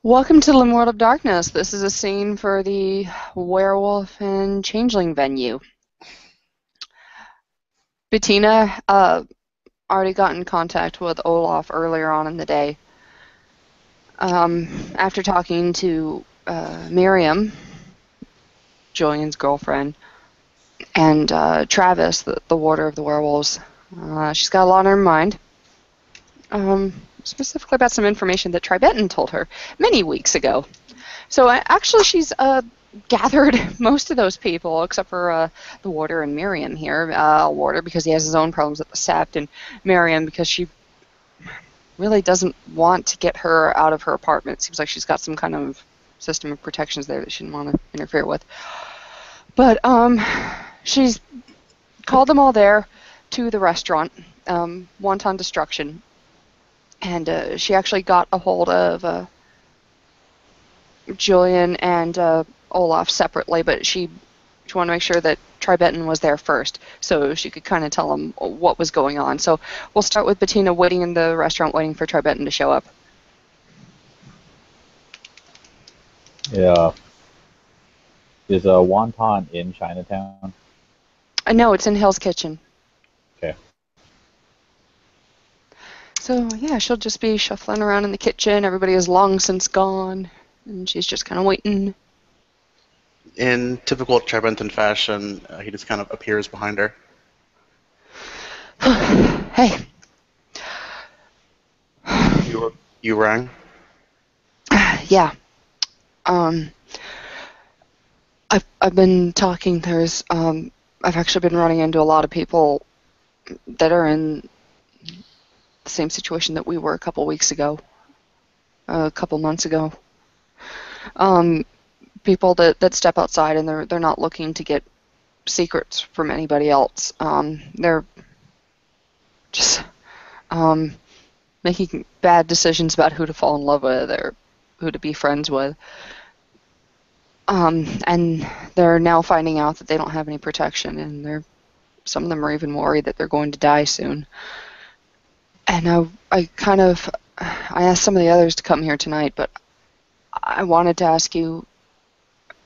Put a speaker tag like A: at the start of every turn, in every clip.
A: Welcome to the World of Darkness. This is a scene for the Werewolf and Changeling venue. Bettina already got in contact with Olaf earlier on in the day. After talking to Miriam, Julian's girlfriend, and Travis, the warder of the werewolves, she's got a lot on her mind. Specifically about some information that Tribetan told her many weeks ago. So actually she's gathered most of those people, except for the warder and Miriam here. Warder because he has his own problems at the Sept, and Miriam because she really doesn't want to get her out of her apartment. It seems like she's got some kind of system of protections there that she didn't want to interfere with. But she's called them all there to the restaurant, Wanton Destruction. And she actually got a hold of Julian and Olaf separately, but she wanted to make sure that Tribetan was there first, so she could kind of tell him what was going on. So we'll start with Bettina waiting in the restaurant, waiting for Tribetan to show up.
B: Yeah. Is Wonton in Chinatown?
A: No, it's in Hell's Kitchen.
B: Okay.
A: So yeah, she'll just be shuffling around in the kitchen. Everybody is long since gone, and she's just kind of waiting.
C: In typical Tribenton fashion, he just kind of appears behind her.
A: Hey.
C: You rang?
A: Yeah. I've been talking. I've actually been running into a lot of people that are in the same situation that we were a couple weeks ago, a couple months ago. People that step outside and they're not looking to get secrets from anybody else. They're just making bad decisions about who to fall in love with or who to be friends with. And they're now finding out that they don't have any protection, and some of them are even worried that they're going to die soon. And I asked some of the others to come here tonight, but I wanted to ask you,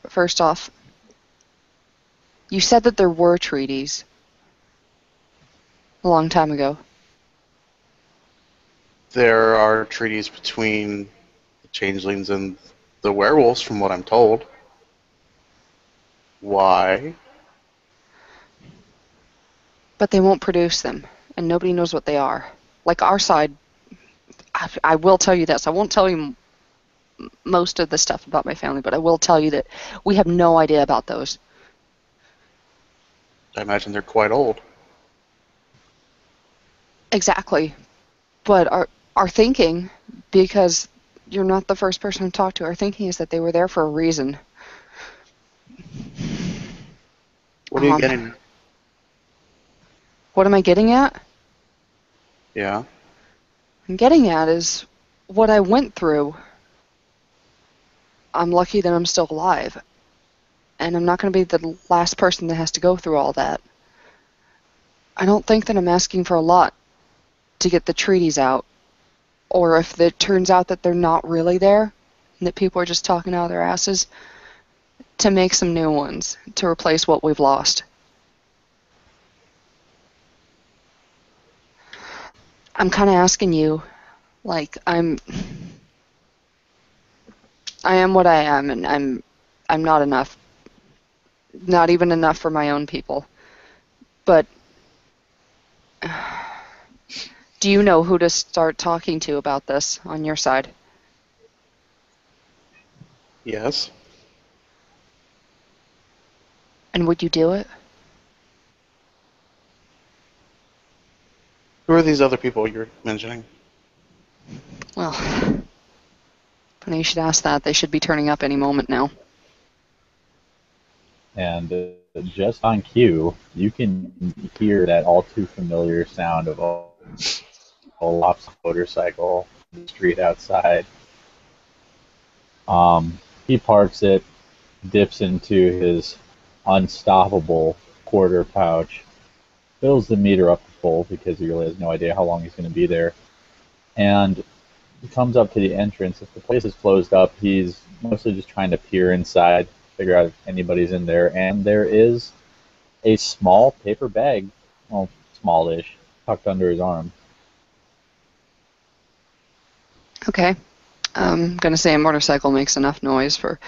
A: first off, you said that there were treaties a long time ago.
C: There are treaties between the changelings and the werewolves, from what I'm told. Why?
A: But they won't produce them, and nobody knows what they are. Like our side, I will tell you this. I won't tell you most of the stuff about my family, but I will tell you that we have no idea about those.
C: I imagine they're quite old.
A: Exactly. But our thinking, because you're not the first person to talk to, our thinking is that they were there for a reason.
C: What are you getting?
A: What am I getting at?
C: Yeah.
A: I'm getting at is what I went through. I'm lucky that I'm still alive. And I'm not going to be the last person that has to go through all that. I don't think that I'm asking for a lot to get the treaties out. Or if it turns out that they're not really there, and that people are just talking out of their asses, to make some new ones, to replace what we've lost. I'm kind of asking you, like, I am what I am, and I'm not enough. Not even enough for my own people. But do you know who to start talking to about this on your side?
C: Yes.
A: And would you do it?
C: Who are these other people you're mentioning?
A: Well, funny you should ask that. They should be turning up any moment now.
B: And just on cue, you can hear that all too familiar sound of Olaf's motorcycle on the street outside. He parks it, dips into his unstoppable quarter pouch, fills the meter up to full because he really has no idea how long he's going to be there, and He comes up to the entrance. If the place is closed up, he's mostly just trying to peer inside, figure out if anybody's in there. And there is a small paper bag, well, smallish, tucked under his arm.
A: Okay. I'm going to say a motorcycle makes enough noise for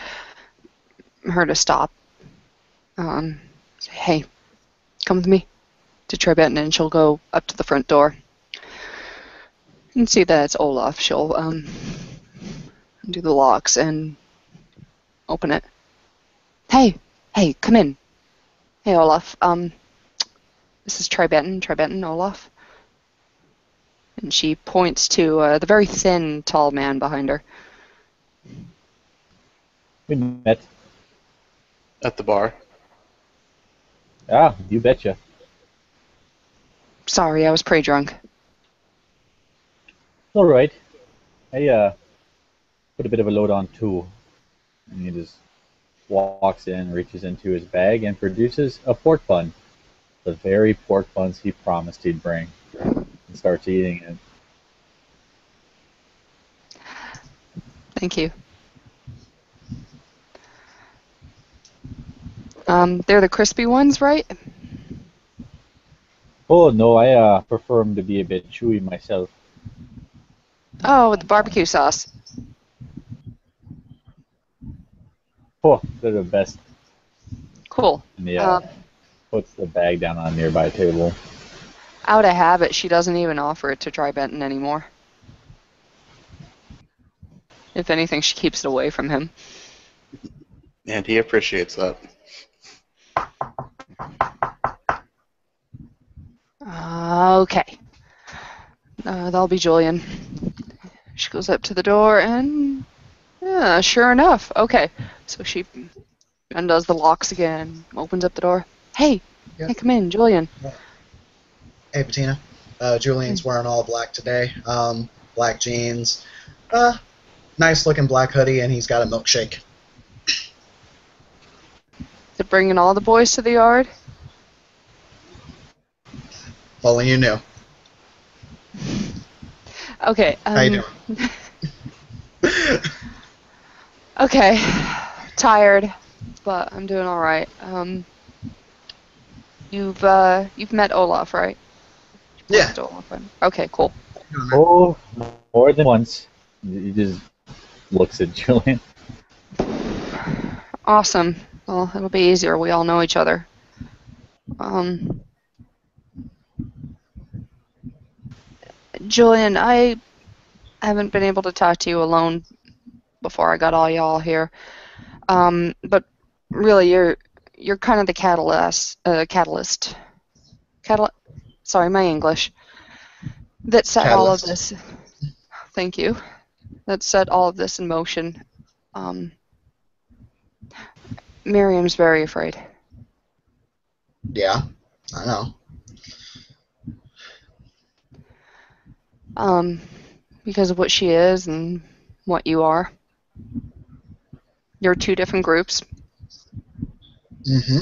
A: her to stop. Say, hey, come with me to Tribetan, and she'll go up to the front door and see that it's Olaf. She'll do the locks and open it. Hey, come in. Hey, Olaf. This is Tribetan, Olaf. And she points to the very thin, tall man behind her.
B: We met.
C: At the bar.
B: Ah, you betcha.
A: Sorry, I was pretty drunk.
B: All right. I put a bit of a load on too. And he just walks in, reaches into his bag, and produces a pork bun. The very pork buns he promised he'd bring. And starts eating it.
A: Thank you. They're the crispy ones, right?
B: Oh no, I prefer them to be a bit chewy myself.
A: Oh, with the barbecue sauce.
B: Oh, they're the best.
A: Cool.
B: And he puts the bag down on a nearby table.
A: Out of habit, she doesn't even offer it to Tribetan anymore. If anything, she keeps it away from him.
C: And he appreciates that.
A: Okay. That'll be Julian. She goes up to the door and... yeah, sure enough. Okay. So she undoes the locks again, opens up the door. Hey,
D: Yep.
A: hey, come in, Julian.
D: Hey, Bettina. Julian's wearing all black today. Black jeans. Nice looking black hoodie, and he's got a milkshake.
A: Is it bringing all the boys to the yard?
D: Only you knew.
A: Okay.
D: How you doing?
A: Okay. Tired, but I'm doing all right. You've met Olaf, right?
D: Yeah.
A: Met Olaf, right? Okay, cool.
B: Oh, more than once. He just looks at Julian.
A: Awesome. Well, it'll be easier. We all know each other. Julian, I haven't been able to talk to you alone before I got all y'all here. But really, you're kind of the catalyst. Sorry, my English. That set all of
D: Catalyst.
A: this. Thank you. That set all of this in motion. Miriam's very afraid.
D: Yeah, I know.
A: Because of what she is and what you are. You're two different groups.
D: Mm-hmm.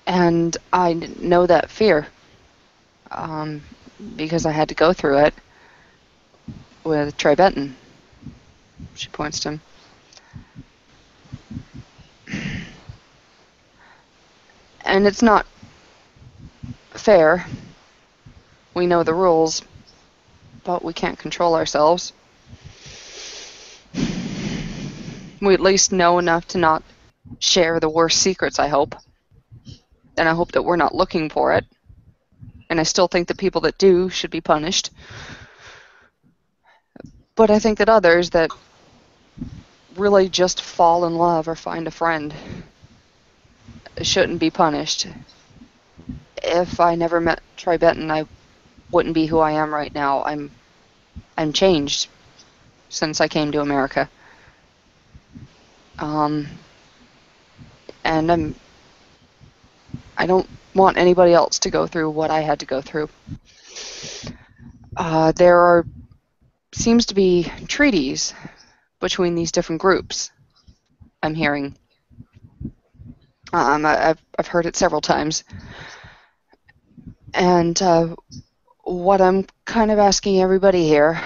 A: And I know that fear. Because I had to go through it with Tribetan. She points to him. And it's not fair. We know the rules, but we can't control ourselves. We at least know enough to not share the worst secrets, I hope. And I hope that we're not looking for it. And I still think that people that do should be punished. But I think that others that really just fall in love or find a friend shouldn't be punished. If I never met Tribetan, I wouldn't be who I am right now. I'm changed since I came to America. And I don't want anybody else to go through what I had to go through. There seems to be treaties between these different groups, I'm hearing. I've heard it several times. And what I'm kind of asking everybody here,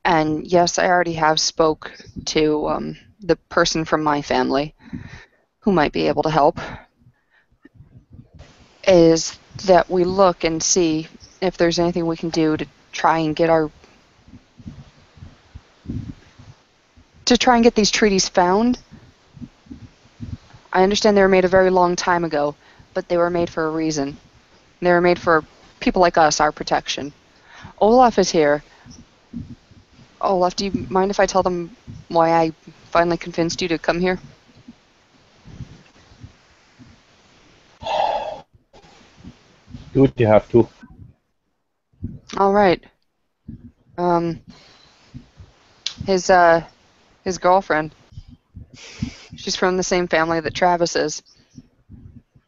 A: and yes, I already have spoke to the person from my family who might be able to help, is that we look and see if there's anything we can do to try and get these treaties found. I understand they were made a very long time ago, but they were made for a reason. They were made for people like us, our protection. Olaf is here. Olaf, do you mind if I tell them why I finally convinced you to come here?
B: Do what you have to.
A: All right. His girlfriend. She's from the same family that Travis is.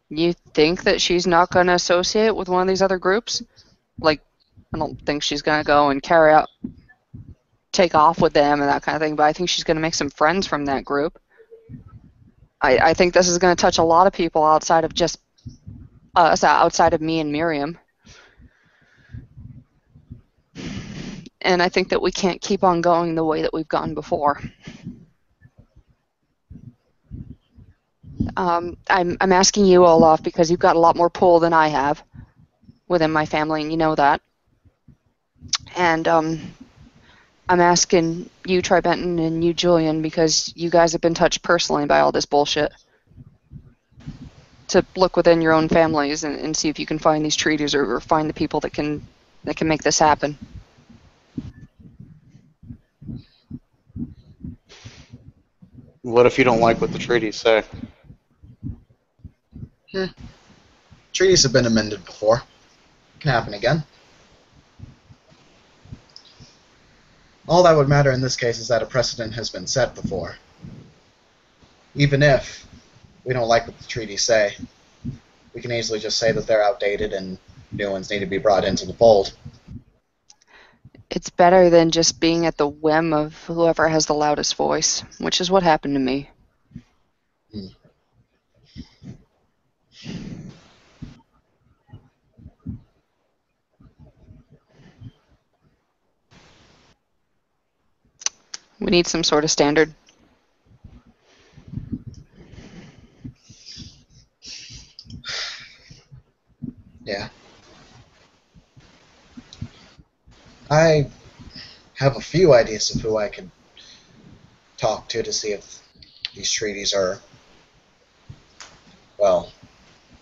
A: You think that she's not going to associate with one of these other groups? Like, I don't think she's going to go and take off with them and that kind of thing, but I think she's going to make some friends from that group. I think this is going to touch a lot of people outside of just us, outside of me and Miriam. And I think that we can't keep on going the way that we've gone before. I'm asking you, Olaf, because you've got a lot more pull than I have within my family, and you know that. And I'm asking you, Tribenton, and you, Julian, because you guys have been touched personally by all this bullshit, to look within your own families and see if you can find these treaties or find the people that can make this happen.
C: What if you don't like what the treaties say?
D: Treaties have been amended before. Can happen again. All that would matter in this case is that a precedent has been set before. Even if we don't like what the treaties say, we can easily just say that they're outdated and new ones need to be brought into the fold.
A: It's better than just being at the whim of whoever has the loudest voice, which is what happened to me. We need some sort of standard.
D: Yeah. I have a few ideas of who I could talk to see if these treaties are, well,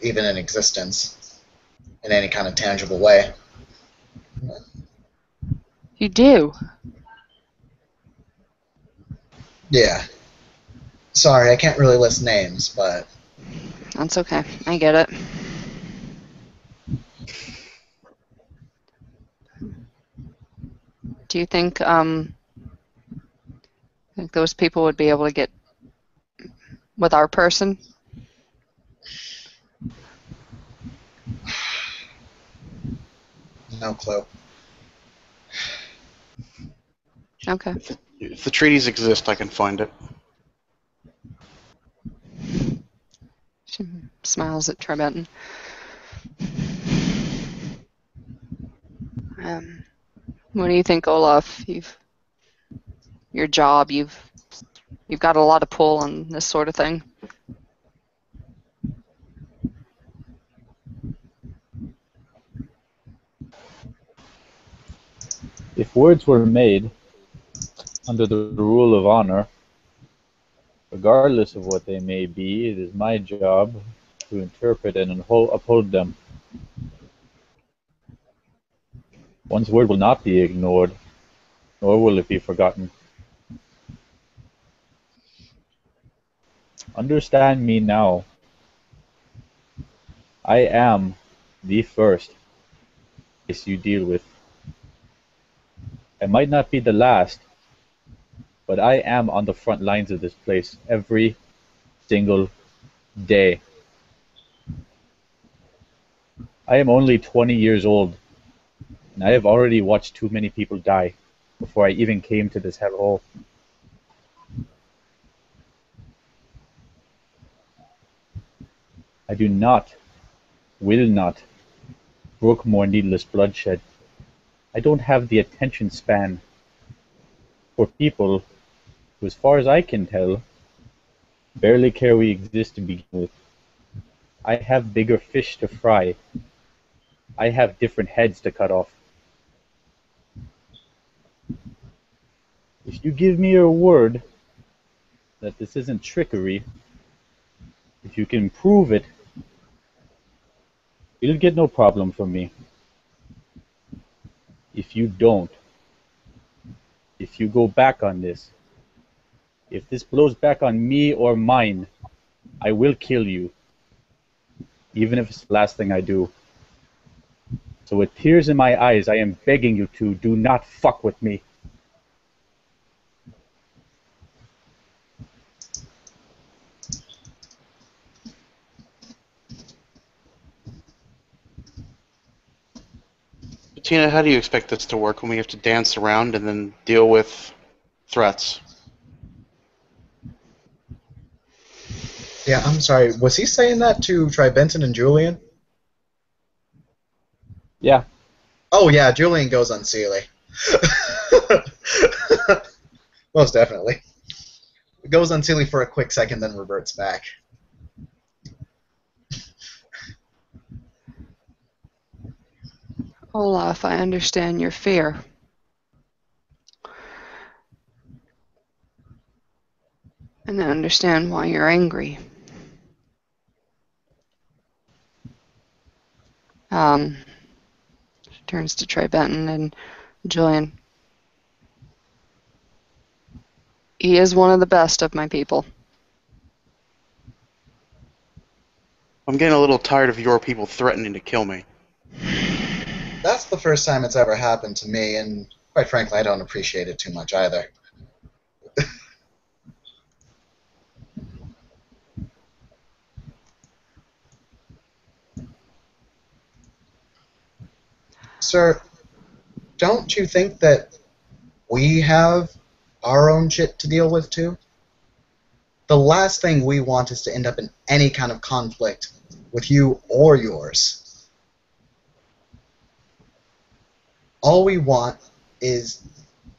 D: even in existence in any kind of tangible way.
A: You do?
D: Yeah. Sorry, I can't really list names, but...
A: That's okay. I get it. Do you think those people would be able to get with our person?
D: No clue.
A: Okay.
C: If the treaties exist, I can find it.
A: She smiles at Tribenton. What do you think, Olaf? Your job, you've got a lot of pull on this sort of thing.
B: If words were made under the rule of honor, regardless of what they may be, it is my job to interpret and uphold them. One's word will not be ignored, nor will it be forgotten. Understand me now. I am the first case you deal with. I might not be the last, but I am on the front lines of this place every single day. I am only 20 years old, and I have already watched too many people die before I even came to this hellhole. I do not, will not, brook more needless bloodshed. I don't have the attention span for people who, as far as I can tell, barely care we exist to begin with. I have bigger fish to fry. I have different heads to cut off. If you give me your word that this isn't trickery, if you can prove it, you'll get no problem from me. If you don't, if you go back on this, if this blows back on me or mine, I will kill you, even if it's the last thing I do. So with tears in my eyes, I am begging you to do not fuck with me.
C: Tina, how do you expect this to work when we have to dance around and then deal with threats?
D: Yeah, I'm sorry. Was he saying that to Tribenton and Julian?
B: Yeah.
D: Oh yeah, Julian goes unseelie. Most definitely. It goes unseelie for a quick second, then reverts back.
A: Olaf, I understand your fear. And I understand why you're angry. She turns to Trey Benton and Julian. He is one of the best of my people.
C: I'm getting a little tired of your people threatening to kill me.
D: That's the first time it's ever happened to me, and quite frankly, I don't appreciate it too much either. Sir, don't you think that we have our own shit to deal with too? The last thing we want is to end up in any kind of conflict with you or yours. All we want is,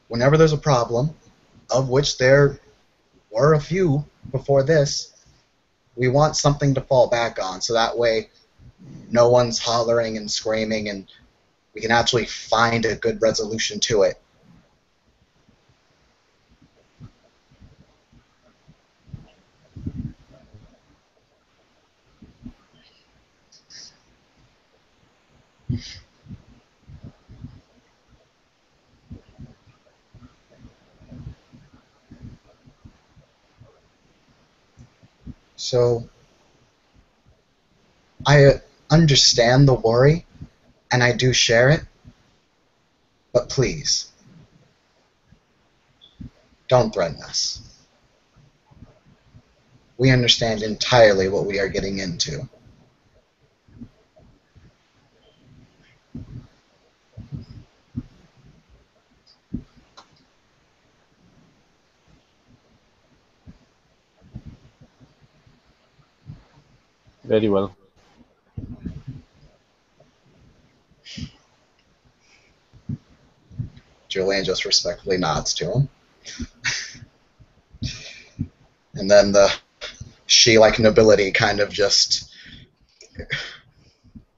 D: whenever there's a problem, of which there were a few before this, we want something to fall back on, so that way no one's hollering and screaming, and we can actually find a good resolution to it. So, I understand the worry, and I do share it, but please, don't threaten us. We understand entirely what we are getting into.
B: Very well.
D: Julian just respectfully nods to him. And then the she-like nobility kind of just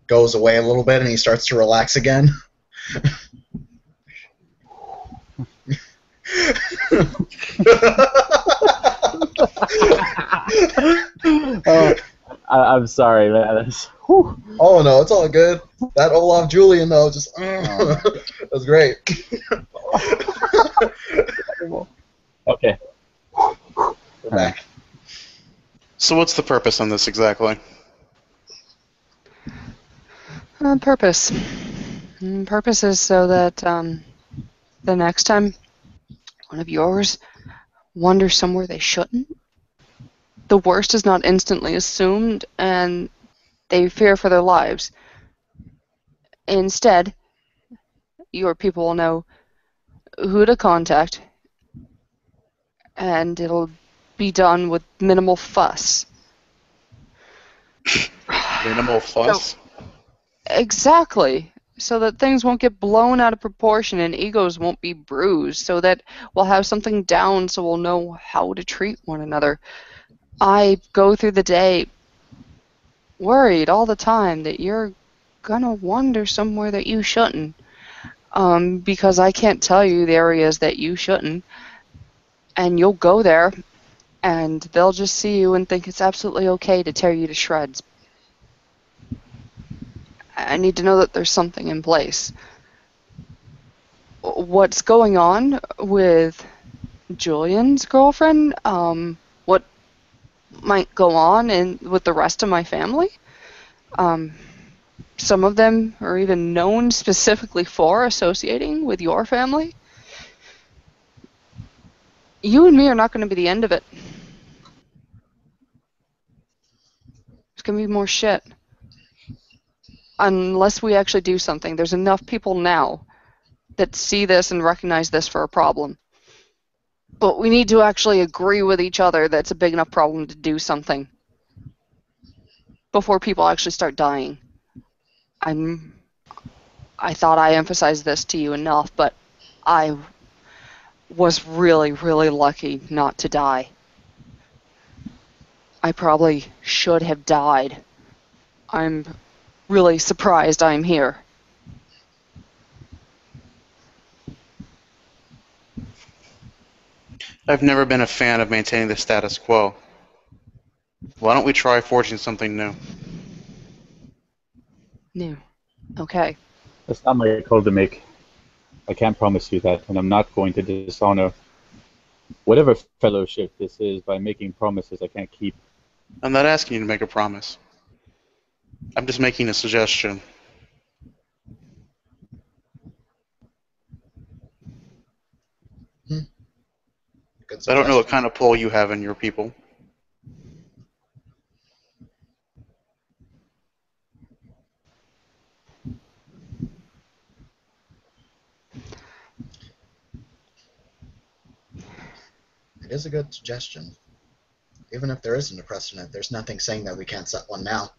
D: goes away a little bit, and he starts to relax again.
B: I'm sorry, man. That's,
D: Oh no, it's all good. That Olaf Julian though, just that's great.
B: okay.
D: We're back.
C: So what's the purpose on this exactly?
A: Purpose. Purpose is so that the next time one of yours wanders somewhere they shouldn't, the worst is not instantly assumed and they fear for their lives. Instead, your people will know who to contact, and it'll be done with minimal fuss.
C: Minimal fuss?
A: Exactly. so that things won't get blown out of proportion and egos won't be bruised, so that we'll have something down so we'll know how to treat one another. I go through the day worried all the time that you're gonna wander somewhere that you shouldn't, because I can't tell you the areas that you shouldn't, and you'll go there and they'll just see you and think it's absolutely okay to tear you to shreds. I need to know that there's something in place. What's going on with Julian's girlfriend? What might go on with the rest of my family? Some of them are even known specifically for associating with your family. You and me are not going to be the end of it. There's going to be more shit. Unless we actually do something. There's enough people now that see this and recognize this for a problem. But we need to actually agree with each other that it's a big enough problem to do something before people actually start dying. I thought I emphasized this to you enough, but I was really, really lucky not to die. I probably should have died. I'm really surprised I'm here.
C: I've never been a fan of maintaining the status quo. Why don't we try forging something new?
A: New. Okay.
B: That's not my call to make. I can't promise you that, and I'm not going to dishonor whatever fellowship this is by making promises I can't keep.
C: I'm not asking you to make a promise. I'm just making a suggestion.
D: Good
C: I don't know what
D: suggestion.
C: kind of pull you have in your people.
D: It is a good suggestion. Even if there isn't a precedent, there's nothing saying that we can't set one now.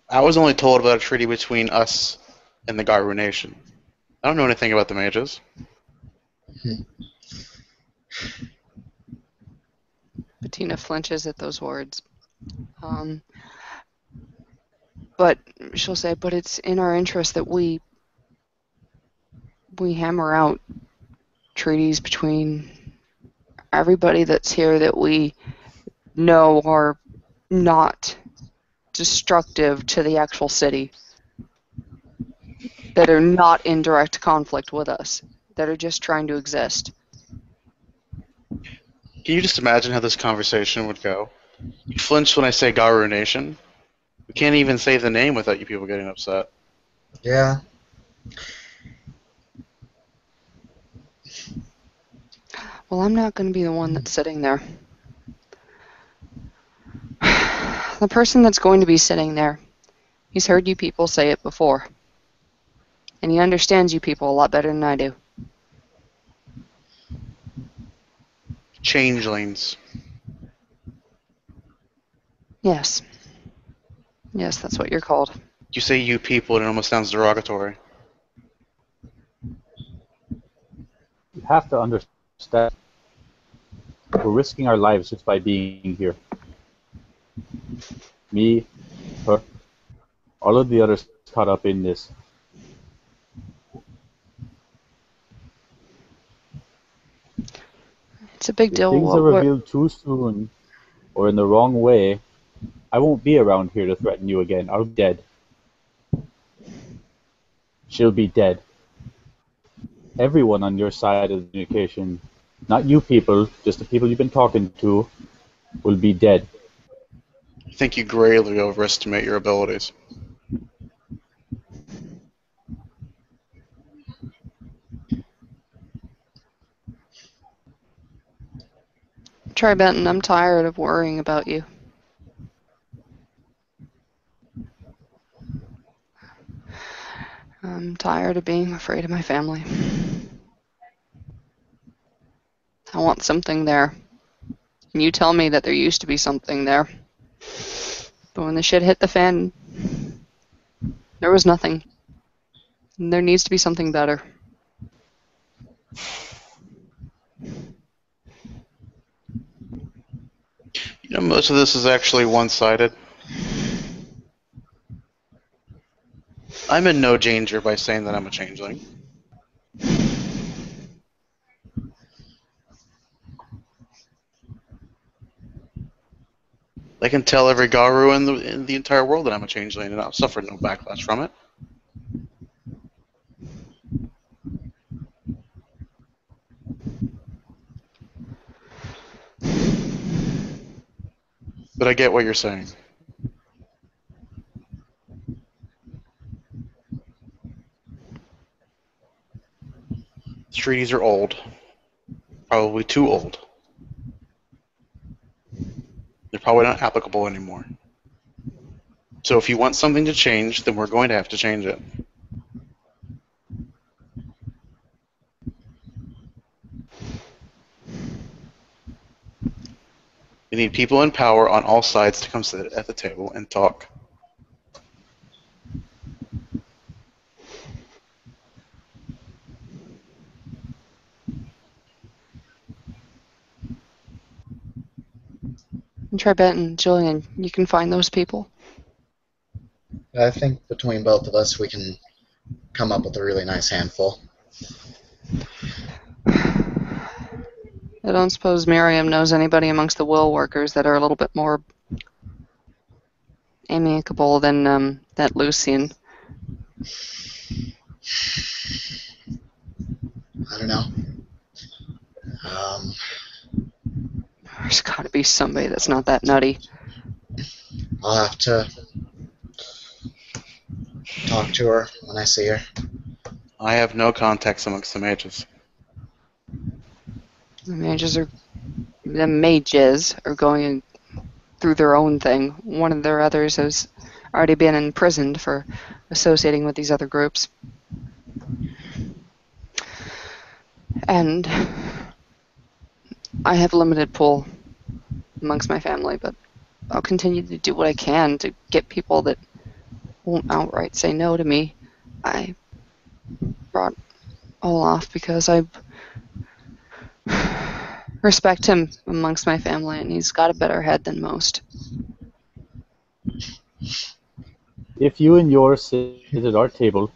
C: I was only told about a treaty between us and the Garu Nation. I don't know anything about the mages.
A: Bettina flinches at those words. But she'll say, but it's in our interest that we hammer out treaties between everybody that's here that we know are not destructive to the actual city, that are not in direct conflict with us, that are just trying to exist.
C: Can you just imagine how this conversation would go? You flinch when I say Garu Nation. We can't even say the name without you people getting upset.
D: Yeah.
A: Well, I'm not going to be the one that's sitting there. The person that's going to be sitting there, he's heard you people say it before. And he understands you people a lot better than I do.
C: Changelings.
A: Yes. Yes, that's what you're called.
C: You say you people and it almost sounds derogatory.
B: You have to understand we're risking our lives just by being here. Me, her, all of the others caught up in this.
A: It's a big
B: If
A: deal.
B: things are revealed too soon or in the wrong way, I won't be around here to threaten you again. I'll be dead. She'll be dead. Everyone on your side of the communication, not you people, just the people you've been talking to, will be dead.
C: I think you greatly overestimate your abilities.
A: Try Benton, I'm tired of worrying about you. I'm tired of being afraid of my family. I want something there. And you tell me that there used to be something there. But when the shit hit the fan, there was nothing. There needs to be something better.
C: You know, most of this is actually one-sided. I'm in no danger by saying that I'm a changeling. I can tell every Garu in the entire world that I'm a changeling, and I'll suffer no backlash from it. But I get what you're saying. Treaties are old. Probably too old. They're probably not applicable anymore. So if you want something to change, then we're going to have to change it. We need people in power on all sides to come sit at the table and talk.
A: And Tribenton, Jillian, you can find those people.
D: I think between both of us, we can come up with a really nice handful.
A: I don't suppose Miriam knows anybody amongst the will workers that are a little bit more amicable than that Lucian.
D: I don't know.
A: There's got to be somebody that's not that nutty.
D: I'll have to talk to her when I see her.
C: I have no contacts amongst the mages.
A: The mages are going through their own thing. One of their others has already been imprisoned for associating with these other groups. And I have a limited pull amongst my family, but I'll continue to do what I can to get people that won't outright say no to me. I brought Olaf because I respect him amongst my family, and he's got a better head than most.
B: If you and yours sit at our table,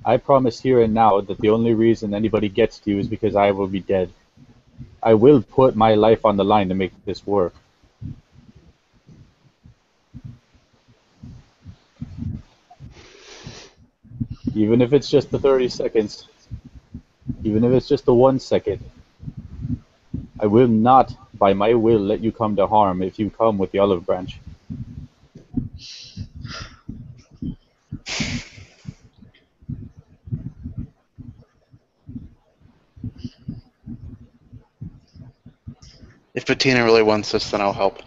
B: I promise here and now that the only reason anybody gets to you is because I will be dead. I will put my life on the line to make this work. Even if it's just the 30 seconds, even if it's just the 1 second, I will not, by my will, let you come to harm if you come with the olive branch.
C: If Bettina really wants this, then I'll help.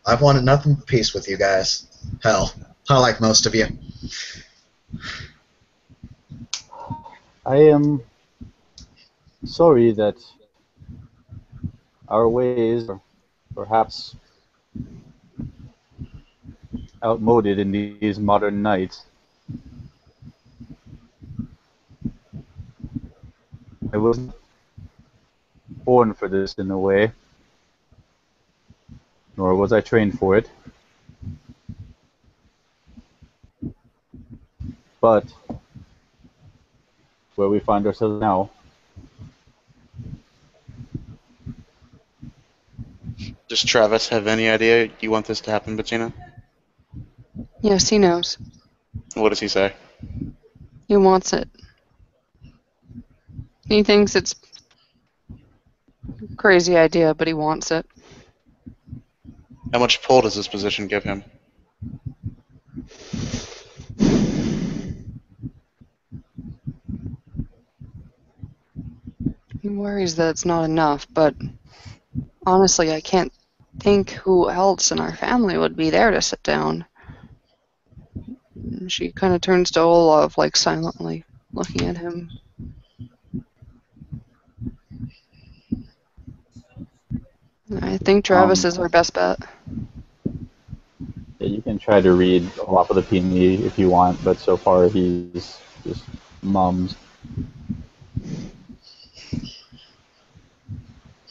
D: I've wanted nothing but peace with you guys. Hell, I like most of you.
B: I am sorry that our ways are perhaps outmoded in these modern nights. I wasn't born for this in a way, nor was I trained for it. But where we find ourselves now,
C: Does Travis have any idea you want this to happen, Bettina?
A: Yes, he knows.
C: What does he say?
A: He wants it. He thinks it's a crazy idea, but he wants it.
C: How much pull does this position give him?
A: He worries that it's not enough, but honestly, I can't think who else in our family would be there to sit down. She kind of turns to Olaf, like silently looking at him. I think Travis is our best bet.
B: Yeah, you can try to read off of the peony if you want, but so far he's just mums.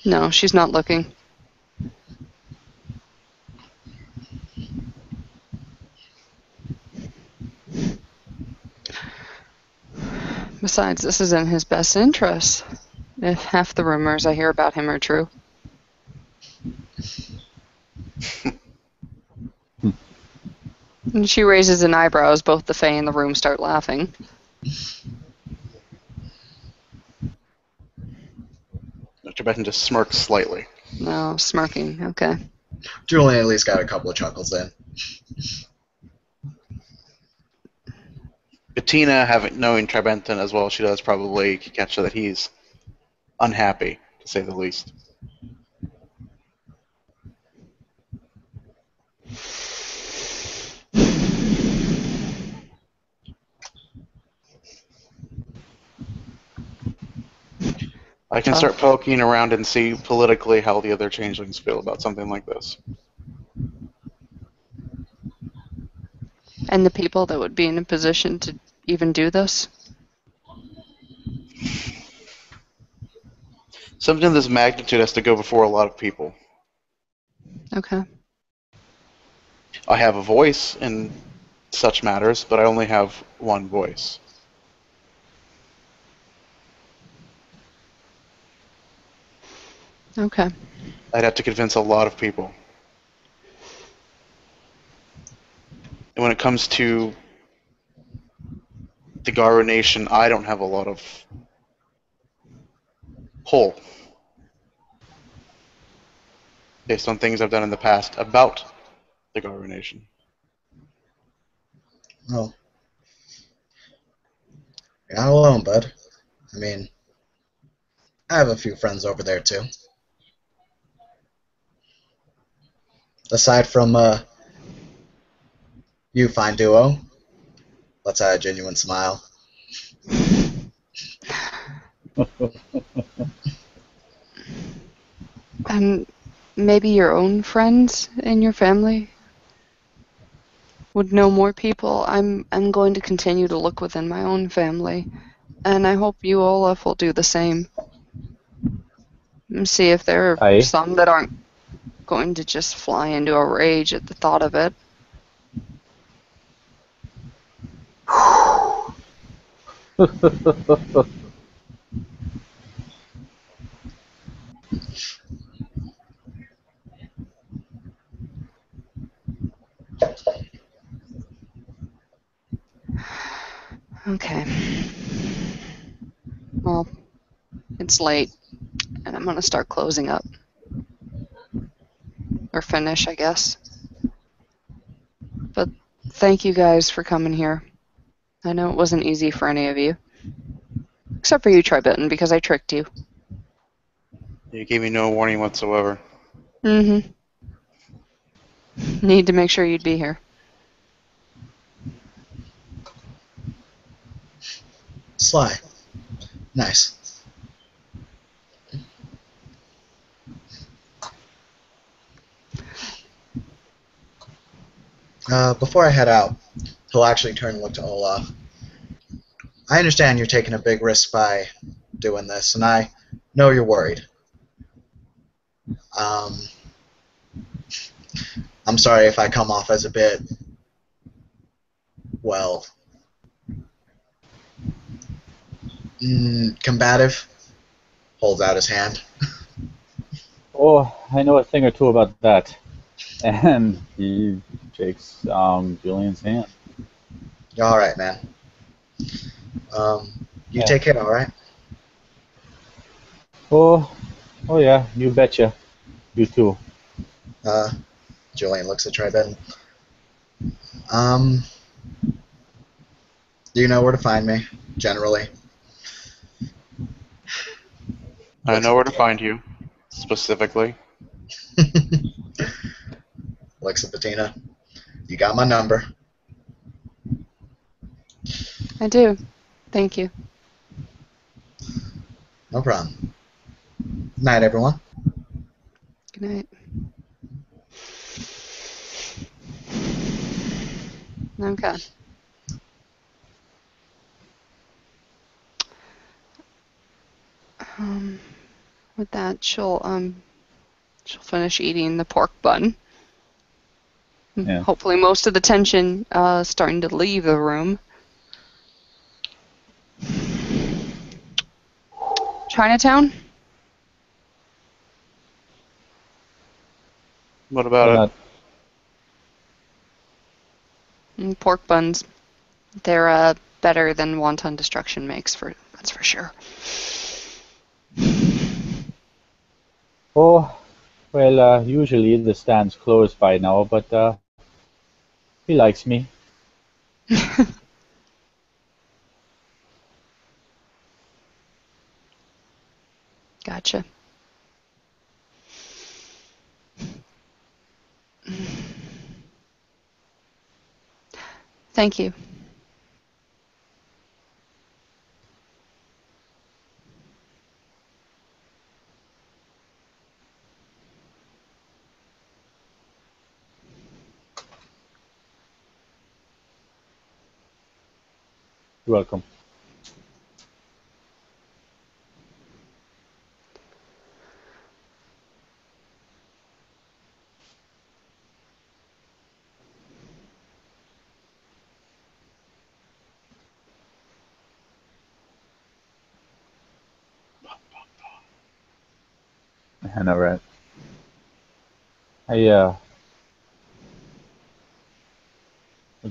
A: No, she's not looking. Besides, this is in his best interest, if half the rumors I hear about him are true. And she raises an eyebrow as both the Fae in the room start laughing.
C: Dr. Benton just smirks slightly.
A: No, smirking. Okay.
D: Julian at least got a couple of chuckles in.
C: Bettina, knowing Tribenton as well as she does, probably can catch that he's unhappy, to say the least. I can start poking around and see politically how the other changelings feel about something like this.
A: And the people that would be in a position to even do this?
C: Something of this magnitude has to go before a lot of people.
A: Okay.
C: I have a voice in such matters, but I only have one voice.
A: Okay.
C: I'd have to convince a lot of people. And when it comes to the Garu Nation, I don't have a lot of pull based on things I've done in the past about the Garu Nation.
D: Well, you're not alone, bud. I mean, I have a few friends over there, too. Aside from, you, fine duo. Let's have a genuine smile.
A: And maybe your own friends in your family would know more people. I'm going to continue to look within my own family, and I hope you, Olaf, will do the same. And see if there are
B: Aye.
A: some that aren't going to just fly into a rage at the thought of it. Okay. Well, it's late, and I'm going to start closing up. Or finish, I guess. But thank you guys for coming here. I know it wasn't easy for any of you. Except for you, Tribitten, because I tricked you.
C: You gave me no warning whatsoever.
A: Mm-hmm. Need to make sure you'd be here.
D: Sly. Nice. Before I head out, he'll actually turn and look to Olaf. I understand you're taking a big risk by doing this, and I know you're worried. I'm sorry if I come off as a bit, well, combative. Holds out his hand.
B: Oh, I know a thing or two about that. And he shakes Julian's hand.
D: All right, man. You take care, all right?
B: Oh yeah, you betcha. You too.
D: Julian looks at Triben. Do you know where to find me, generally?
C: I know where to find you, specifically.
D: Looks at Bettina. You got my number.
A: I do. Thank you.
D: No problem. Night, everyone.
A: Good night. Okay. With that, she'll finish eating the pork bun.
B: Yeah.
A: Hopefully, most of the tension starting to leave the room. Chinatown.
C: What
B: Why
C: about
B: not?
A: Pork buns. They're better than Wonton Destruction makes, that's for sure.
B: Oh, well, usually the stand's closed by now, but he likes me.
A: Gotcha. Thank you.
B: You're welcome. I know, right? We'll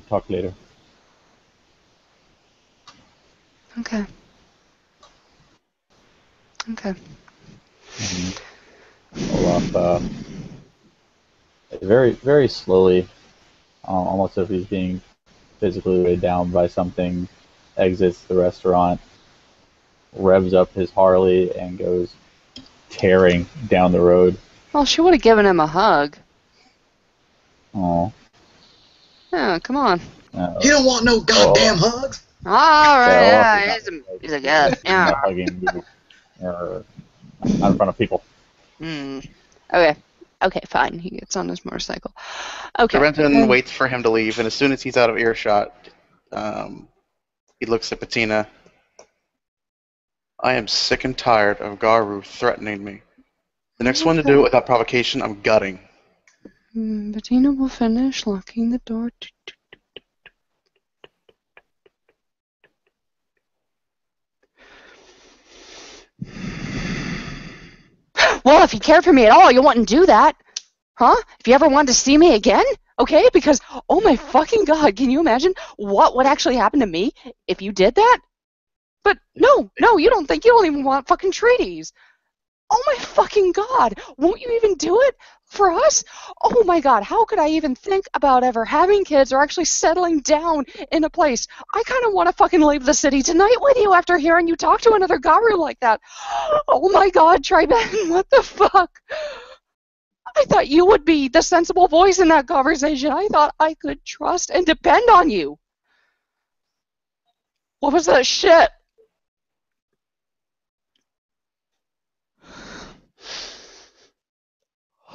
B: talk later.
A: Okay. Okay.
B: Olaf, very, very slowly, almost as if he's being physically weighed down by something, exits the restaurant, revs up his Harley, and goes tearing down the road.
A: Well, she would have given him a hug.
B: Oh.
A: Oh, come on.
D: You don't want no goddamn hugs.
A: All right,
B: Yeah,
A: yeah,
B: Olaf
A: he's a good. Yeah.
B: not hugging me, not in front of people.
A: Okay. Okay, fine. He gets on his motorcycle. Okay.
C: Renton waits for him to leave, and as soon as he's out of earshot, he looks at Bettina. I am sick and tired of Garu threatening me. The next one to do it without provocation, I'm gutting.
A: Bettina will finish locking the door. Well, if you cared for me at all, you wouldn't do that. Huh? If you ever wanted to see me again? Okay? Because, oh my fucking god, can you imagine what would actually happen to me if you did that? But no, you don't even want fucking treaties. Oh my fucking god, won't you even do it for us? Oh my god, how could I even think about ever having kids or actually settling down in a place? I kind of want to fucking leave the city tonight with you after hearing you talk to another Garu like that. Oh my god, Triben, what the fuck? I thought you would be the sensible voice in that conversation. I thought I could trust and depend on you. What was that shit?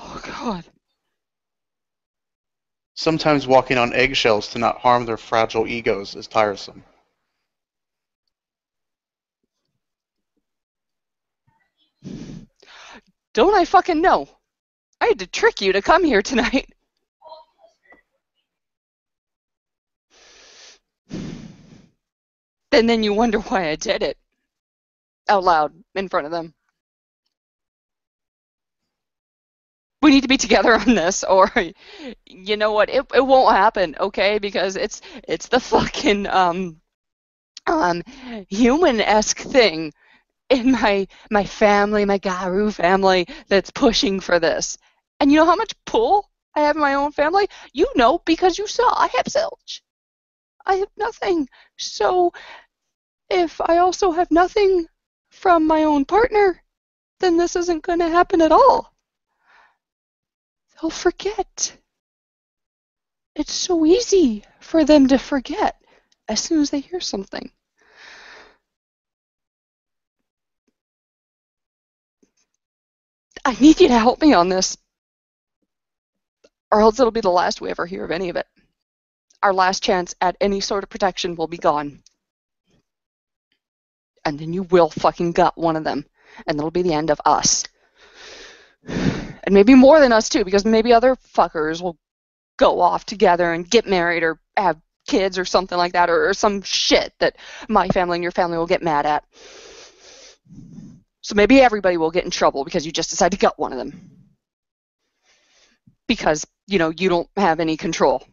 A: Oh god.
C: Sometimes walking on eggshells to not harm their fragile egos is tiresome.
A: Don't I fucking know? I had to trick you to come here tonight. And then you wonder why I did it. Out loud, in front of them. We need to be together on this, or you know what? It won't happen, okay? Because it's the fucking human-esque thing in my family, my Garu family, that's pushing for this. And you know how much pull I have in my own family? You know, because you saw I have zilch. I have nothing. So if I also have nothing from my own partner, then this isn't going to happen at all. They'll forget. It's so easy for them to forget as soon as they hear something. I need you to help me on this, or else it'll be the last we ever hear of any of it. our last chance at any sort of protection will be gone. And then you will fucking gut one of them. And that'll be the end of us. And maybe more than us, too, because maybe other fuckers will go off together and get married or have kids or something like that, or some shit that my family and your family will get mad at. So maybe everybody will get in trouble because you just decide to gut one of them. Because, you don't have any control.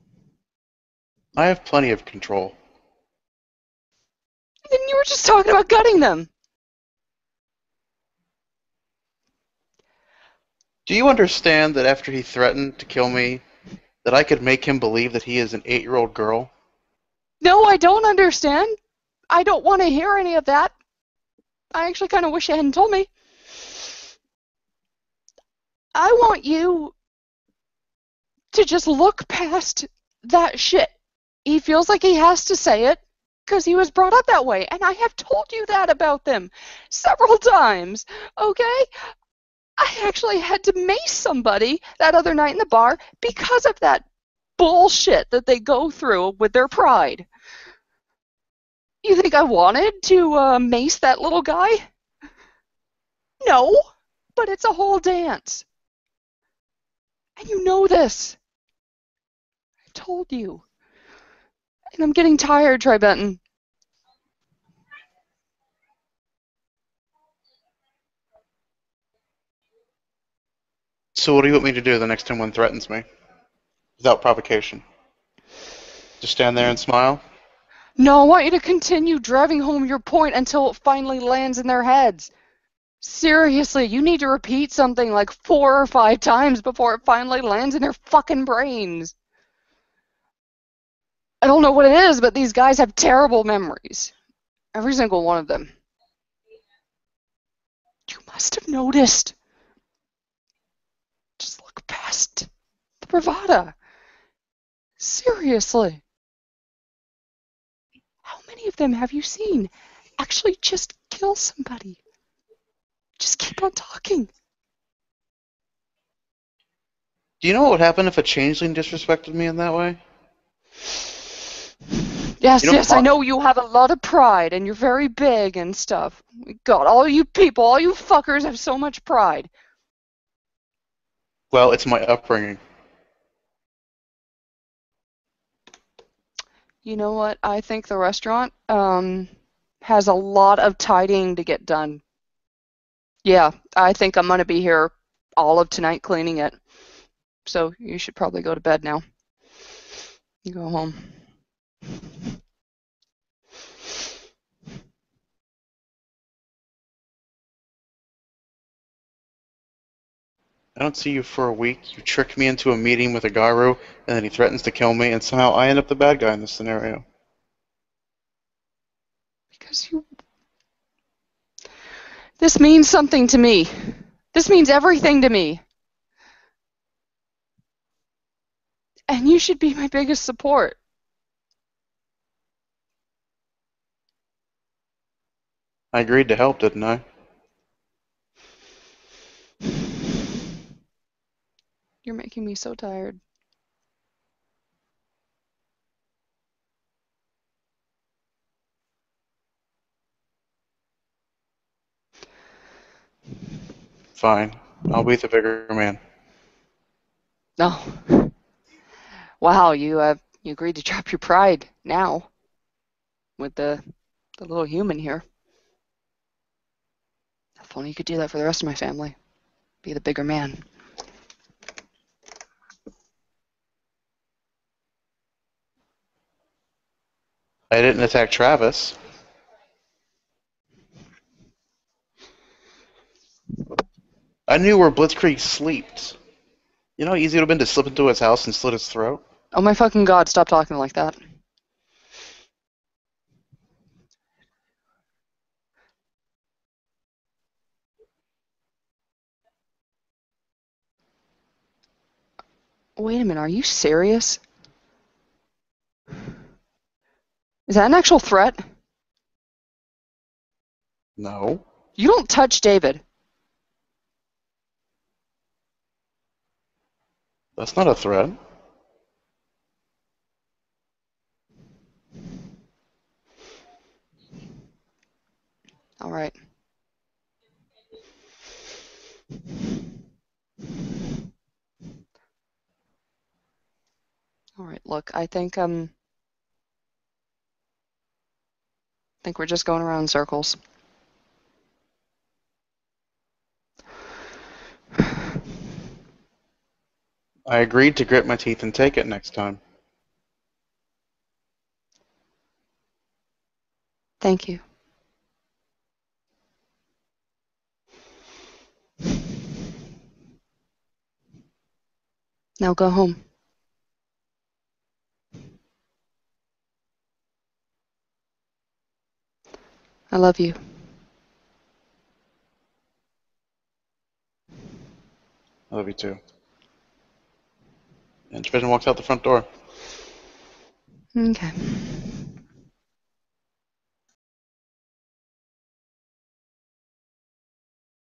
C: I have plenty of control.
A: And you were just talking about gutting them.
C: Do you understand that after he threatened to kill me, that I could make him believe that he is an 8-year-old girl?
A: No, I don't understand. I don't want to hear any of that. I actually kind of wish you hadn't told me. I want you to just look past that shit. He feels like he has to say it because he was brought up that way, and I have told you that about them several times, okay? I actually had to mace somebody that other night in the bar because of that bullshit that they go through with their pride. You think I wanted to mace that little guy? No, but it's a whole dance. And you know this. I told you. And I'm getting tired, Tribenton.
C: So what do you want me to do the next time one threatens me? Without provocation. Just stand there and smile?
A: No, I want you to continue driving home your point until it finally lands in their heads. Seriously, you need to repeat something like 4 or 5 times before it finally lands in their fucking brains. I don't know what it is, but these guys have terrible memories. Every single one of them. You must have noticed. Just look past the bravado. Seriously. How many of them have you seen actually just kill somebody? Just keep on talking.
C: Do you know what would happen if a changeling disrespected me in that way?
A: Yes, I know you have a lot of pride and you're very big and stuff. God, all you people, all you fuckers have so much pride.
C: Well, it's my upbringing.
A: You know what? I think the restaurant has a lot of tidying to get done. Yeah, I think I'm going to be here all of tonight cleaning it. So you should probably go to bed now. You go home.
C: I don't see you for a week. You tricked me into a meeting with a Garu, and then he threatens to kill me, and somehow I end up the bad guy in this scenario.
A: Because you... This means something to me. This means everything to me. And you should be my biggest support.
C: I agreed to help, didn't I?
A: You're making me so tired.
C: Fine. I'll be the bigger man.
A: No. Wow, you agreed to drop your pride now with the little human here. If only you could do that for the rest of my family. Be the bigger man.
C: I didn't attack Travis. I knew where Blitzkrieg sleeps. You know how easy it would have been to slip into his house and slit his throat?
A: Oh my fucking god, stop talking like that. Wait a minute, are you serious? Is that an actual threat?
C: No.
A: You don't touch David.
C: That's not a threat.
A: All right. All right. Look, I think we're just going around in circles.
C: I agreed to grit my teeth and take it next time.
A: Thank you. Now go home. I love you.
C: I love you too. And Trevisan walks out the front door.
A: Okay.